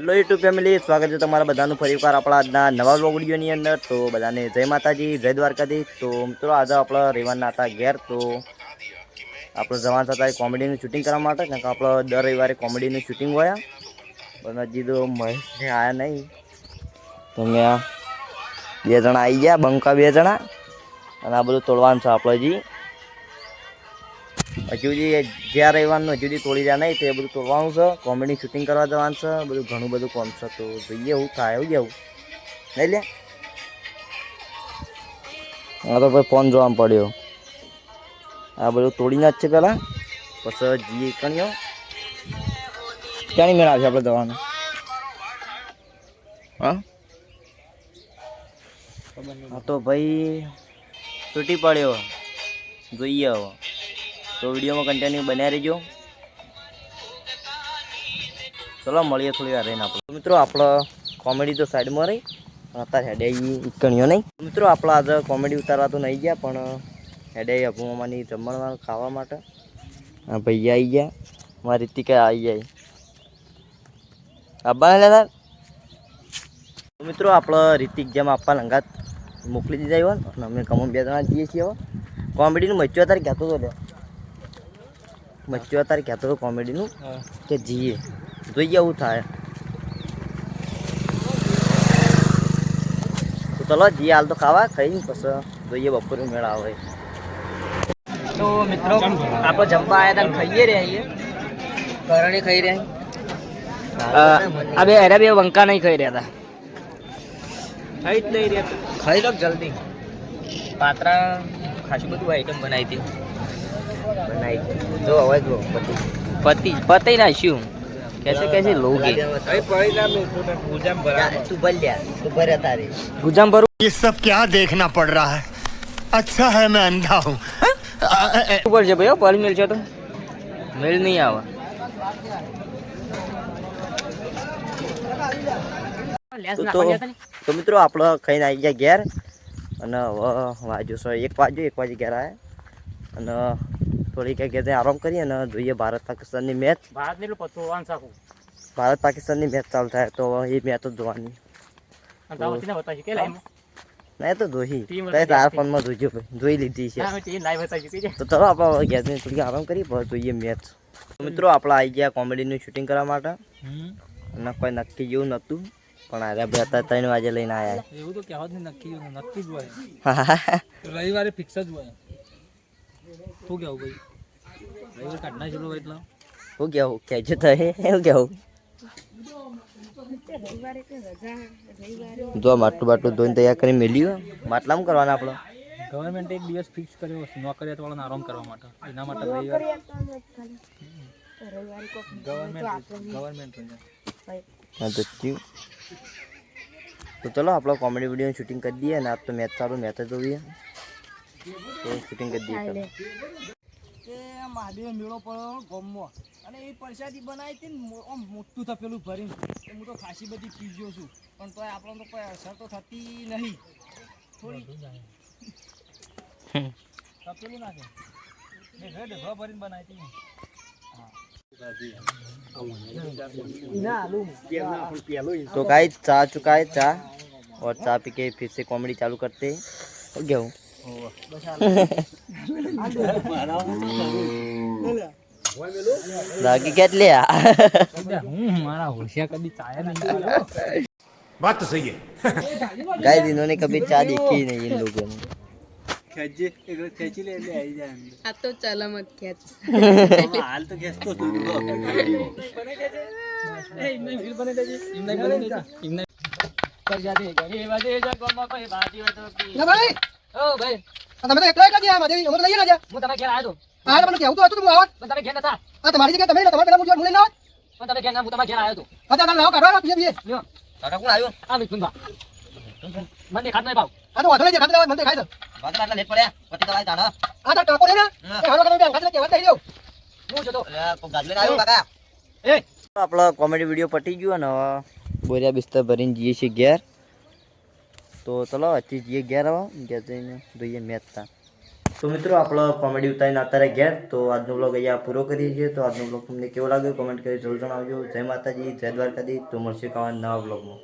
Hello YouTube family, સ્વાગત છે તમારા બધાનું ફરીવાર આપણા આજના નવા વ્લોગ વિડીયોની અંદર। તો બધાને જય માતાજી, જય દ્વારકાધીશ। તો મિત્રો આજે આપણે રવિવારના હતા ઘેર, તો આપણે જવાના હતા કોમેડીનું શૂટિંગ કરવા માટે, કારણ કે આપણે દર રવિવારે કોમેડીનું શૂટિંગ હોય, પણ હજી તો મહેશને આવ્યા નહીં। તો મેં બે જણા આવી ગયા, બંકા બે જણા, અને આ બધું તોડવાનું છે આપણે હજુ જ્યાં રવિવારનું હજુ તોડી રહ્યા નહીં, તો એ બધું તોડવાનું છે, કોમેડી શૂટિંગ કરવા જવાનું છે, બધું ઘણું બધું કોમ છે। તો જોઈએ એવું થાય, એવું જવું નહીં લે। હા તો ભાઈ ફોન જોવા પડ્યો, આ બધું તોડી ના જ છે પેલા, પછી જી કણીઓ ક્યાંની મેળ આવશે આપણે જવાનું? હા તો ભાઈ તૂટી પડ્યો, જોઈએ હવે તો વિડીયોમાં કન્ટિન્યુ બન્યા રહેજો। ચલો મળીએ થોડી વાર રહીને આપણે। મિત્રો આપણે કોમેડી તો સાઈડમાં રહી, અત્યારે હેડે કણીઓ નહીં। મિત્રો આપણે આજે કોમેડી ઉતારવા તો નહીં ગયા, પણ હેડે અભુમાની જમણવાર ખાવા માટે આ ભાઈ આવી ગયા, મારી રીતિકા આવી જાય આબા લેતા। મિત્રો આપણે રીતિક જેમ આપવા લંગાત મોકલી દીધા હોય, અને અમે કમોન બે જણા જઈએ છીએ। હવે કોમેડીનું મચ્યો તારે કહેતો હતો, લે મચ્યો તારે કહેતો હતો કોમેડીનું કે જઈએ, જોઈએ એવું થાય તો ચલો જઈએ। હાલ તો ખાવા ખાઈને પછી જોઈએ બપોરે મેળ આવે। તો મિત્રો આપણે જમવા આવ્યા હતા, ખાઈએ રહ્યા, કરણી ખાઈ રહ્યા, આ બે હેરા બે વંકા નહીં ખાઈ રહ્યા હતા, ખાઈ જ નહીં રહ્યા, ખાઈ લો જલ્દી। પાત્રા ખાસું બધું આઈટમ બનાવી હતી, જો હવે જો પતિ ના શું कैसे लोगे? गुजाम भरू ये सब क्या देखना पड़ रहा है? अच्छा है मैं अंधा हूँ। ऊपर से भैया पानी मिल जाए तो मिल नहीं आवा। તો મિત્રો આપણે ખાઈને આવી ગયા ઘેર, અને વાજો 1 વાગે ઘેર આવ્યા, અને થોડી કંઈક કહેते આરામ કરીએ અને જોઈએ ભારત પાકિસ્તાનની મેચ। ભારત પાકિસ્તાનની મેચ ચાલુ થાય તો એ મેચ જ જોવાની, નહીં તો જોઈ તારા ફોનમાં જોઈજો, જોઈ લીધી છે। તો ચલો આપણે ઘેર થોડી આરામ કરીએ, જોઈએ મેચ। મિત્રો આપણે આવી ગયા કોમેડીનું શૂટિંગ કરવા માટે, અને કોઈ નક્કી જેવું નહોતું, પણ આજે બે 3 વાગે લઈને આવ્યા। એવું તો કહેવા જ નહીં, નક્કી જ હોય, રવિવારે ફિક્સ જ હોય। શું કેવું ભાઈ, રવિવાર કાઢના ચલો એટલે શું કેવું કહેજો તો એવું કેવું? જો માટલું ધોઈને તૈયાર કરી મેલ્યું, માટલામાં કરવાના આપણે ગવર્મેન્ટ એક દિવસ ફિક્સ કર્યો નોકરિયાત વાળાને આરામ કરવા માટે, એના માટે રવિવાર ગવર્મેન્ટ તો ચલો આપણે કોમેડી વિડીયોનું શૂટિંગ કરી દઈએ, અને આજ તો મેચ ચાલુ, મેચ જ જોઈએ તો શૂટિંગ કરી દઈએ। મહાદેવ મેળો પડ્યો ગામમાં, અને એ પરસાદી બનાવી હતી ને મોટું તપેલું ભરીને, હું તો ખાસી બધી પી ગયો છું, પણ તોય આપણને તો કોઈ અસર તો થતી નહીં, થોડી તપેલું નાખે ઢગા ભરીને બનાવી હતી। तो गाइस चाह चुका है चाय, और चाय पी के फिर से कॉमेडी चालू करते हैं। हो गया हूँ बाकी क्या ले बात तो सही है। गाइस इन्होंने कभी चाय देखी नहीं इन लोगों ने। अब तो चला मत खेच हाल तो खेच तो कर जाते गरीब वादे जगमा पे बाजी तो की ना भाई ओ भाई તમે તો એકલા જ ગયા માદેવી અમે લઈ ના જા હું તમે ઘેર આવ્યો તો હા મને કેવું તો હતું તું આવત પણ તમે ઘેર નતા આ તમારી જગ્યાએ તમે તમારે પેલા મુજબ મુલે ના પણ તમે ઘેર ના હું તમે ઘેર આવ્યો તો અતા ના લાવ કાઢવા પીએ પીએ લ્યો કાકા કોણ આવ્યો આ વિઠુન બા મને દેખાત નહીં પાવ આ તો વાદળે દેખાત મને દેખાય છે વાદળ આટલા લેટ પડ્યા પતિ તો લાઈ તાણા આ તો ટાકો લે ને એ હાલો કરે બેંક ખાતે કેવા થઈ રહ્યો હું જો તો કો ગાદલે આવ્યો કાકા એ આપણો કોમેડી વિડિયો પટી ગયો ને બોરિયા બિસ્તર ભરીને જઈએ છીએ ઘેર। તો ચલો અત્યારે જઈએ ઘેર, હવે ઘેર જઈને જોઈએ મેચ તા। તો મિત્રો આપણો કોમેડી ઉતારીને અત્યારે ઘેર તો આજનો બ્લોગ અહીંયા પૂરો કરીએ છીએ. તો આજનો બ્લોગ તમને કેવો લાગ્યો કોમેન્ટ કરી જરૂર જણાવજો. જય માતાજી, જય દ્વારકાધીશ. તો મળશે નવા બ્લોગમાં.